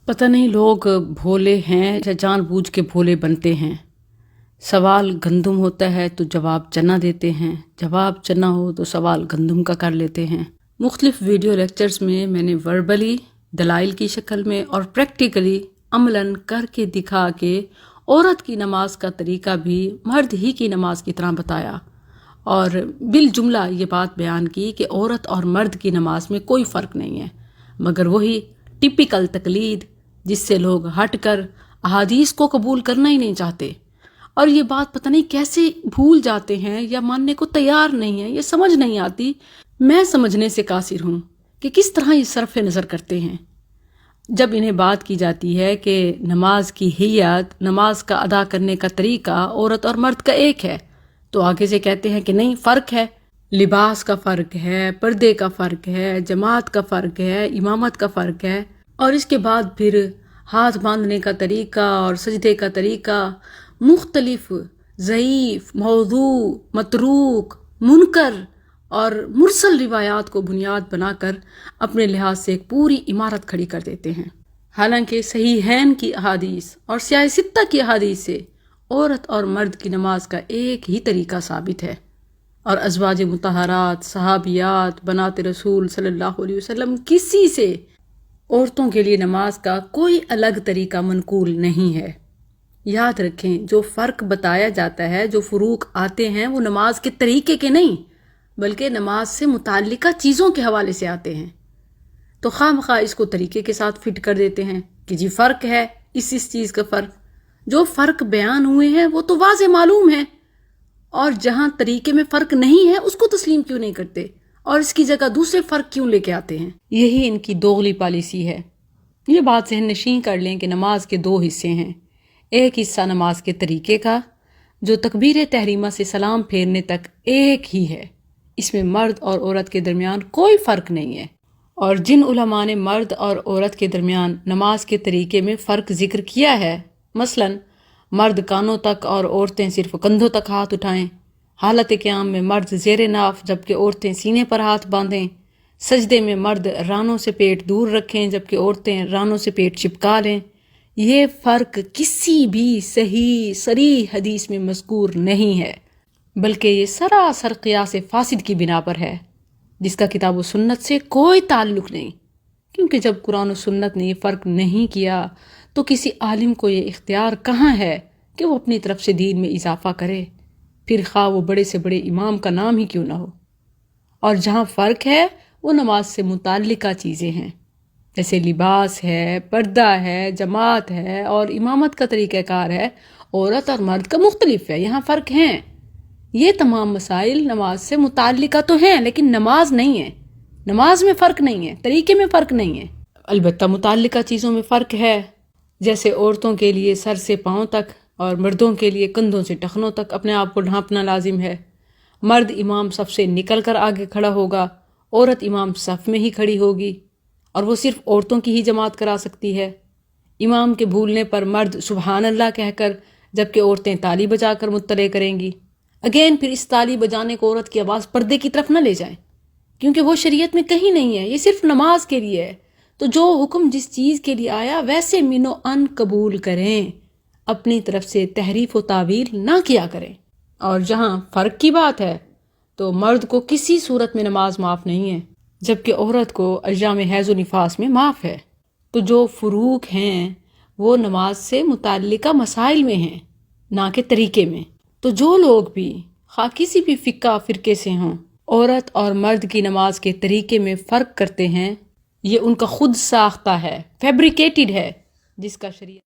پتہ نہیں لوگ بھولے ہیں یا جان بوجھ کے بھولے بنتے ہیں۔ سوال گندم ہوتا ہے تو جواب چنا دیتے ہیں، جواب چنا ہو تو سوال گندم کا کر لیتے ہیں۔ مختلف ویڈیو لیکچرز میں نے وربلی دلائل کی شکل میں اور پریکٹیکلی عملاً کر کے دکھا کے عورت کی نماز کا طریقہ بھی مرد ہی کی نماز کی طرح بتایا، اور بالجملہ یہ بات بیان کی کہ عورت اور مرد کی نماز میں کوئی فرق نہیں ہے، مگر وہی ٹپیکل تقلید جس سے لوگ ہٹ کر احادیث کو قبول کرنا ہی نہیں چاہتے، اور یہ بات پتہ نہیں کیسے بھول جاتے ہیں یا ماننے کو تیار نہیں ہیں، یہ سمجھ نہیں آتی۔ میں سمجھنے سے قاصر ہوں کہ کس طرح یہ صرف نظر کرتے ہیں۔ جب انہیں بات کی جاتی ہے کہ نماز کی حیت، نماز کا ادا کرنے کا طریقہ عورت اور مرد کا ایک ہے، تو آگے سے کہتے ہیں کہ نہیں، فرق ہے، لباس کا فرق ہے، پردے کا فرق ہے، جماعت کا فرق ہے، امامت کا فرق ہے، اور اس کے بعد پھر ہاتھ باندھنے کا طریقہ اور سجدے کا طریقہ مختلف ضعیف، موضوع، متروک، منکر اور مرسل روایات کو بنیاد بنا کر اپنے لحاظ سے ایک پوری عمارت کھڑی کر دیتے ہیں، حالانکہ صحیحین کی احادیث اور سیاہ ستہ کی احادیث سے عورت اور مرد کی نماز کا ایک ہی طریقہ ثابت ہے، اور ازواج مطہرات، صحابیات، بنات رسول صلی اللہ علیہ وسلم کسی سے عورتوں کے لیے نماز کا کوئی الگ طریقہ منقول نہیں ہے۔ یاد رکھیں، جو فرق بتایا جاتا ہے، جو فروق آتے ہیں، وہ نماز کے طریقے کے نہیں بلکہ نماز سے متعلقہ چیزوں کے حوالے سے آتے ہیں، تو خواہ مخواہ اس کو طریقے کے ساتھ فٹ کر دیتے ہیں کہ جی فرق ہے، اس چیز کا فرق۔ جو فرق بیان ہوئے ہیں وہ تو واضح معلوم ہے، اور جہاں طریقے میں فرق نہیں ہے اس کو تسلیم کیوں نہیں کرتے اور اس کی جگہ دوسرے فرق کیوں لے کے آتے ہیں؟ یہی ان کی دوغلی پالیسی ہے۔ یہ بات ذہن نشین کر لیں کہ نماز کے دو حصے ہیں، ایک حصہ نماز کے طریقے کا جو تکبیر تحریمہ سے سلام پھیرنے تک ایک ہی ہے، اس میں مرد اور عورت کے درمیان کوئی فرق نہیں ہے، اور جن علماء نے مرد اور عورت کے درمیان نماز کے طریقے میں فرق ذکر کیا ہے، مثلاً مرد کانوں تک اور عورتیں صرف کندھوں تک ہاتھ اٹھائیں، حالت قیام میں مرد زیر ناف جبکہ عورتیں سینے پر ہاتھ باندھیں، سجدے میں مرد رانوں سے پیٹ دور رکھیں جبکہ عورتیں رانوں سے پیٹ چپکا لیں، یہ فرق کسی بھی صحیح صریح حدیث میں مذکور نہیں ہے، بلکہ یہ سراسر قیاس فاسد کی بنا پر ہے، جس کا کتاب و سنت سے کوئی تعلق نہیں، کیونکہ جب قرآن و سنت نے یہ فرق نہیں کیا تو کسی عالم کو یہ اختیار کہاں ہے کہ وہ اپنی طرف سے دین میں اضافہ کرے، پھر خواہ وہ بڑے سے بڑے امام کا نام ہی کیوں نہ ہو۔ اور جہاں فرق ہے وہ نماز سے متعلقہ چیزیں ہیں، جیسے لباس ہے، پردہ ہے، جماعت ہے، اور امامت کا طریقہ کار ہے، عورت اور مرد کا مختلف ہے، یہاں فرق ہیں۔ یہ تمام مسائل نماز سے متعلقہ تو ہیں لیکن نماز نہیں ہے، نماز میں فرق نہیں ہے، طریقے میں فرق نہیں ہے۔ البتہ متعلقہ چیزوں میں فرق ہے، جیسے عورتوں کے لیے سر سے پاؤں تک اور مردوں کے لیے کندھوں سے ٹخنوں تک اپنے آپ کو ڈھانپنا لازم ہے، مرد امام صف سے نکل کر آگے کھڑا ہوگا، عورت امام صف میں ہی کھڑی ہوگی، اور وہ صرف عورتوں کی ہی جماعت کرا سکتی ہے، امام کے بھولنے پر مرد سبحان اللہ کہہ کر جبکہ عورتیں تالی بجا کر مطلع کریں گی۔ اگین پھر اس تالی بجانے کو عورت کی آواز پردے کی طرف نہ لے جائیں، کیونکہ وہ شریعت میں کہیں نہیں ہے، یہ صرف نماز کے لیے ہے، تو جو حکم جس چیز کے لیے آیا ویسے من و ان قبول کریں، اپنی طرف سے تحریف و تعویل نہ کیا کریں۔ اور جہاں فرق کی بات ہے تو مرد کو کسی صورت میں نماز معاف نہیں ہے، جبکہ عورت کو ایام حیض و نفاس میں معاف ہے، تو جو فروق ہیں وہ نماز سے متعلقہ مسائل میں ہیں، نہ کہ طریقے میں۔ تو جو لوگ بھی خواہ کسی بھی فقہ فرقے سے ہوں، عورت اور مرد کی نماز کے طریقے میں فرق کرتے ہیں، یہ ان کا خود ساختہ ہے، فیبریکیٹڈ ہے، جس کا شریعت